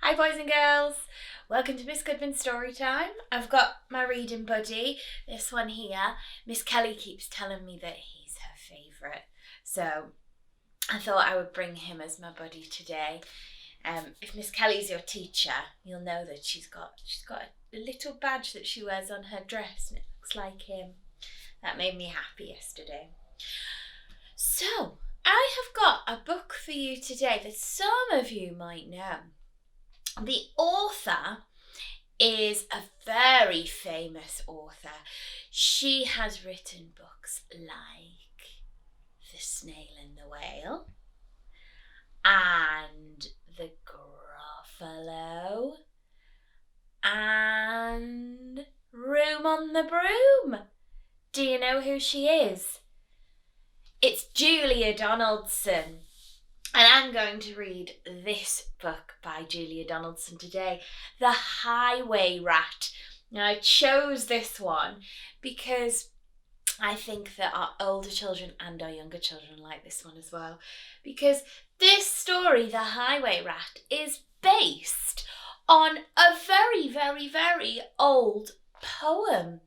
Hi boys and girls, welcome to Miss Goodman Storytime. I've got my reading buddy, this one here. Miss Kelly keeps telling me that he's her favourite, so I thought I would bring him as my buddy today. If Miss Kelly's your teacher, you'll know that she's got a little badge that she wears on her dress and it looks like him. That made me happy yesterday. So, I have got a book for you today that some of you might know. The author is a very famous author. She has written books like The Snail and the Whale and The Gruffalo and Room on the Broom. Do you know who she is? It's Julia Donaldson. And I'm going to read this book by Julia Donaldson today, The Highway Rat. Now, I chose this one because I think that our older children and our younger children like this one as well. Because this story, The Highway Rat, is based on a very, very, very old poem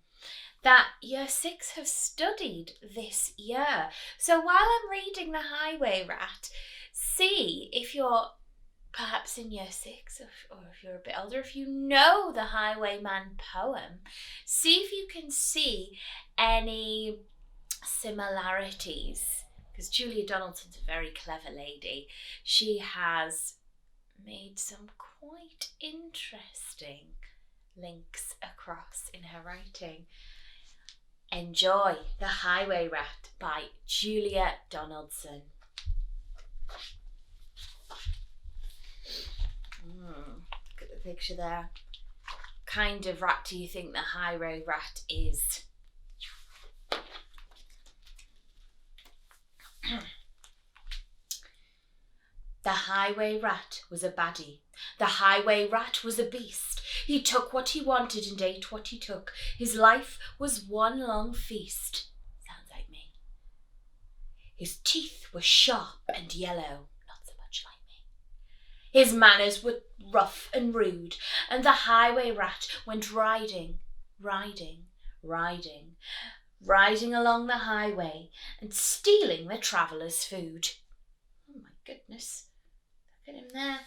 that Year 6 have studied this year. So while I'm reading The Highway Rat, see if you're perhaps in Year 6 or if you're a bit older, if you know the Highwayman poem, see if you can see any similarities. Because Julia Donaldson's a very clever lady. She has made some quite interesting links across in her writing. Enjoy The Highway Rat by Julia Donaldson. Look at the picture there. What kind of rat do you think the highway rat is? The highway rat was a baddie. The highway rat was a beast. He took what he wanted and ate what he took. His life was one long feast. Sounds like me. His teeth were sharp and yellow. Not so much like me. His manners were rough and rude, and the highway rat went riding along the highway and stealing the travellers' food. Oh my goodness. Look at him there.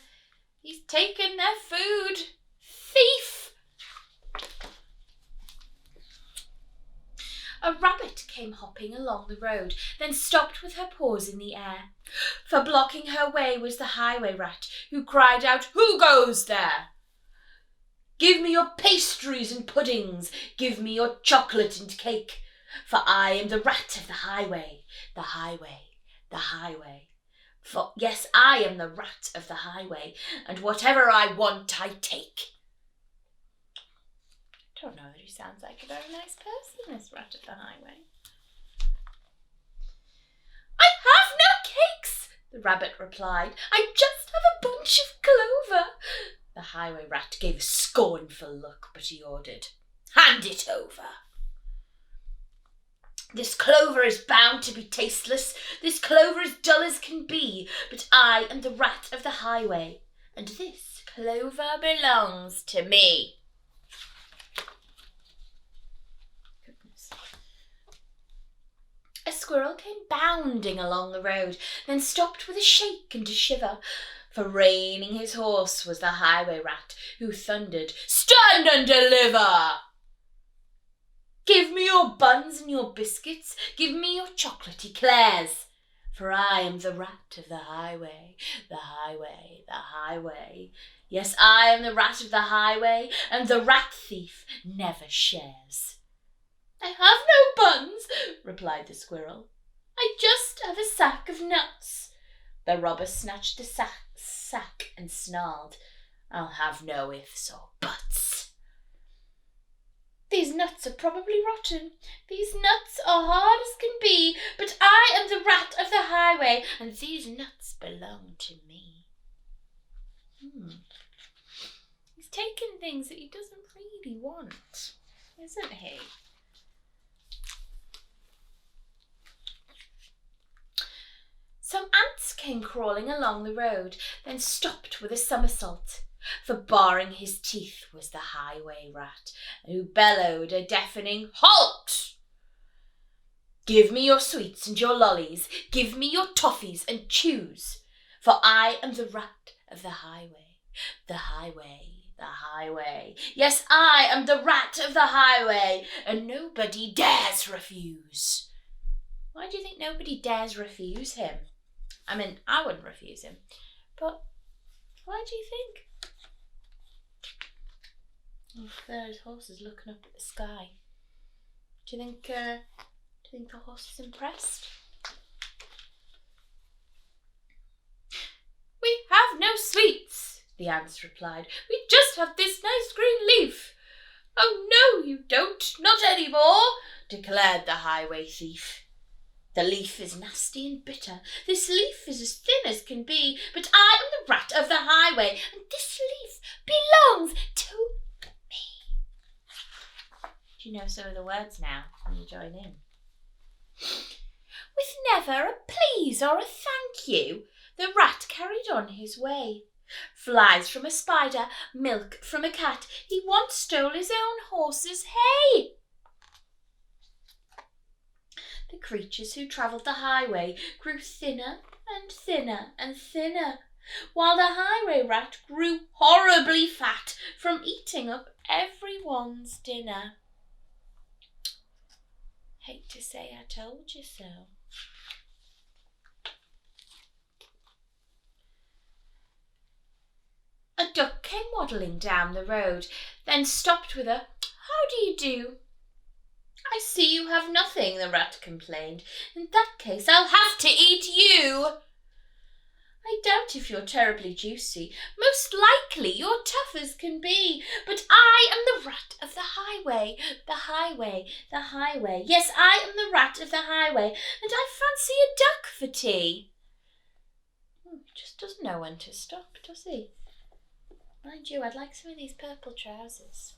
He's taken their food. Thief! A rabbit came hopping along the road, then stopped with her paws in the air. For blocking her way was the highway rat, who cried out, "Who goes there? Give me your pastries and puddings, give me your chocolate and cake, for I am the rat of the highway, the highway, the highway. For yes, I am the rat of the highway, and whatever I want, I take." I don't know that he sounds like a very nice person, this rat of the highway. "I have no cakes," the rabbit replied. "I just have a bunch of clover." The highway rat gave a scornful look, but he ordered, "Hand it over. This clover is bound to be tasteless. This clover is dull as can be, but I am the rat of the highway, and this clover belongs to me." Goodness. A squirrel came bounding along the road, then stopped with a shake and a shiver. For reining his horse was the highway rat, who thundered, "Stand and deliver! Give me your buns and your biscuits, give me your chocolate eclairs, for I am the rat of the highway, the highway, the highway. Yes, I am the rat of the highway, and the rat thief never shares." "I have no buns," replied the squirrel. "I just have a sack of nuts." The robber snatched the sack and snarled, "I'll have no ifs or buts. These nuts are probably rotten. These nuts are hard as can be, but I am the rat of the highway, and these nuts belong to me." He's taken things that he doesn't really want, isn't he? Some ants came crawling along the road, then stopped with a somersault. for baring his teeth was the highway rat, who bellowed a deafening "Halt! Give me your sweets and your lollies, give me your toffees and chews, for I am the rat of the highway, the highway, the highway. Yes, I am the rat of the highway, and nobody dares refuse." Why do you think nobody dares refuse him? I mean, I wouldn't refuse him, but why do you think? Oh, there his horse is looking up at the sky. Do you think the horse is impressed? "We have no sweets," the ants replied. "We just have this nice green leaf." "Oh, no, you don't, not any more," declared the highway thief. "The leaf is nasty and bitter. This leaf is as thin as can be, but I am the rat of the highway, and this leaf belongs to me." Do you know some of the words now? Can you join in? With never a please or a thank you, the rat carried on his way. Flies from a spider, milk from a cat, he once stole his own horse's hay. The creatures who travelled the highway grew thinner and thinner and thinner, while the highway rat grew horribly fat from eating up everyone's dinner. Hate to say I told you so. A duck came waddling down the road, then stopped with a "How do you do?" "I see you have nothing," the rat complained. "In that case I'll have to eat you." "I doubt if you're terribly juicy. Most likely you're tough as can be. But I am the rat of the highway, the highway, the highway. Yes, I am the rat of the highway, and I fancy a duck for tea." He just doesn't know when to stop, does he? Mind you, I'd like some of these purple trousers.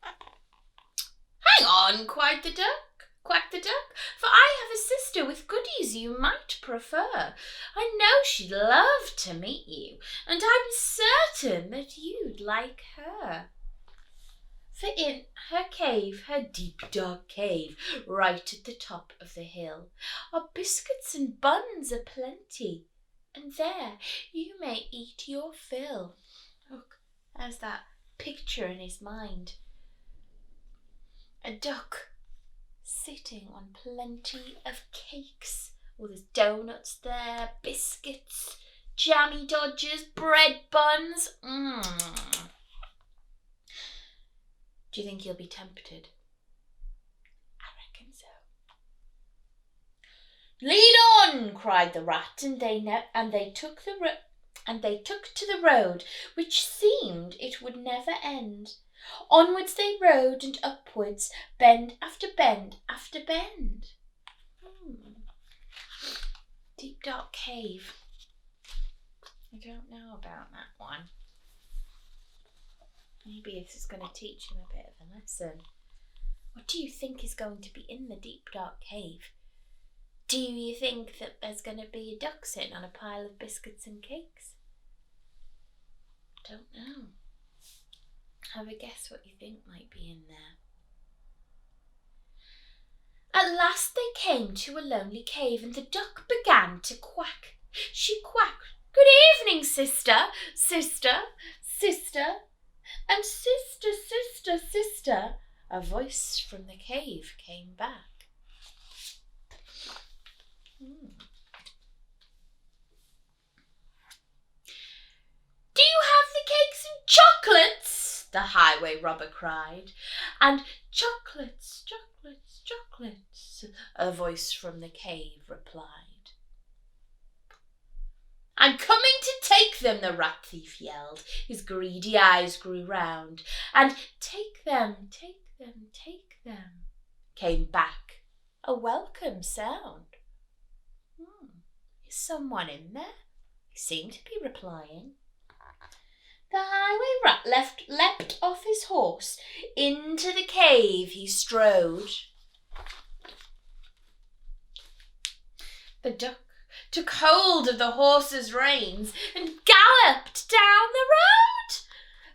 "Hang on," cried the duck, quacked the duck, "for I have a sister with goodies you might prefer. I know she'd love to meet you, and I'm certain that you'd like her. For in her cave, her deep dark cave, right at the top of the hill, are biscuits and buns aplenty, and there you may eat your fill." Look, there's that picture in his mind. A duck sitting on plenty of cakes. Oh, there's donuts there, biscuits, jammy dodgers, bread buns. Do you think he'll be tempted? I reckon so. "Lead on!" cried the rat, and they took to the road, which seemed it would never end. Onwards they rode, and upwards, bend after bend after bend. Deep dark cave. I don't know about that one. Maybe this is going to teach him a bit of a lesson. What do you think is going to be in the deep dark cave? Do you think that there's going to be a duck sitting on a pile of biscuits and cakes? Don't know. Have a guess what you think might be in there. At last they came to a lonely cave, and the duck began to quack. She quacked, "Good evening, sister, sister, sister." And "Sister, sister, sister," a voice from the cave came back. "Do you have the cakes and chocolates?" the highway robber cried. And "Chocolates, chocolates, chocolates," a voice from the cave replied. "I'm coming to take them," the rat thief yelled. His greedy eyes grew round, and "Take them, take them, take them," came back a welcome sound. Is someone in there? He seemed to be replying. The highway rat leapt off his horse. Into the cave he strode. The duck took hold of the horse's reins and galloped down the road.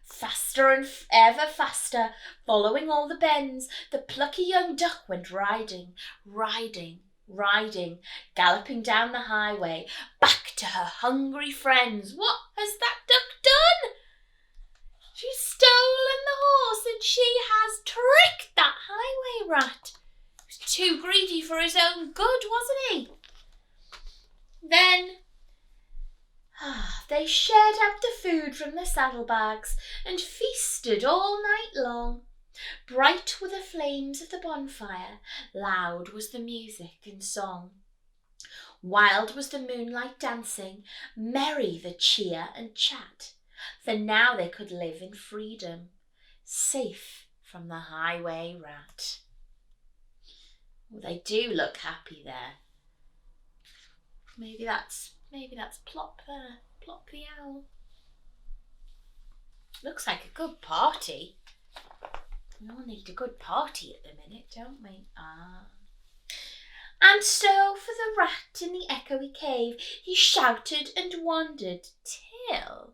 Faster and ever faster, following all the bends, the plucky young duck went riding, galloping down the highway, back to her hungry friends. What has that duck done? She's stolen the horse, and she has tricked that highway rat. He was too greedy for his own good, wasn't he? Then they shared out the food from the saddlebags and feasted all night long. Bright were the flames of the bonfire, loud was the music and song. Wild was the moonlight dancing, merry the cheer and chat, for now they could live in freedom, safe from the highway rat. Well, they do look happy there. Maybe that's Plop there, Plop the owl. Looks like a good party. We all need a good party at the minute, don't we? And so for the rat in the echoey cave, he shouted and wandered till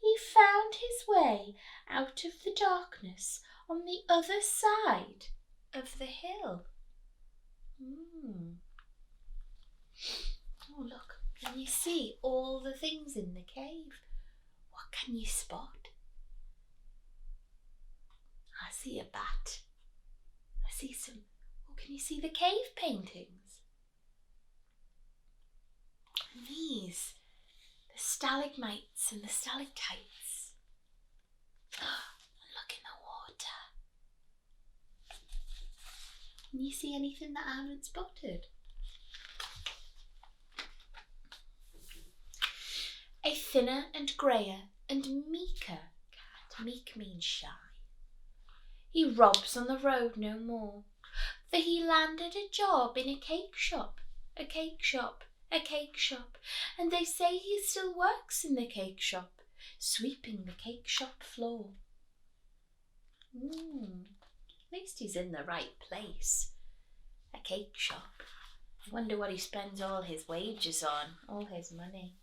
he found his way out of the darkness on the other side of the hill. Oh, look, can you see all the things in the cave? What can you spot? I see a bat. I see some... Oh, can you see the cave paintings? And these, the stalagmites and the stalactites. And look in the water. Can you see anything that I haven't spotted? A thinner and greyer and meeker cat. Meek means shy. He robs on the road no more, for he landed a job in a cake shop, and they say he still works in the cake shop, sweeping the cake shop floor. At least he's in the right place. A cake shop. I wonder what he spends all his wages on, all his money.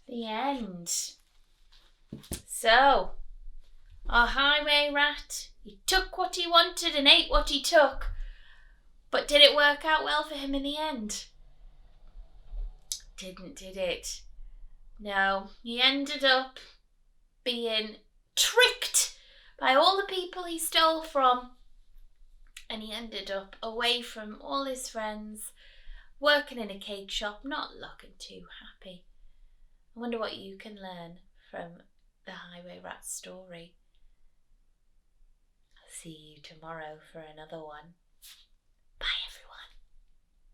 The end. So, our highway rat, he took what he wanted and ate what he took. But did it work out well for him in the end? Didn't, did it? No, he ended up being tricked by all the people he stole from. And he ended up away from all his friends, working in a cake shop, not looking too happy. I wonder what you can learn from the highway rat story. I'll see you tomorrow for another one.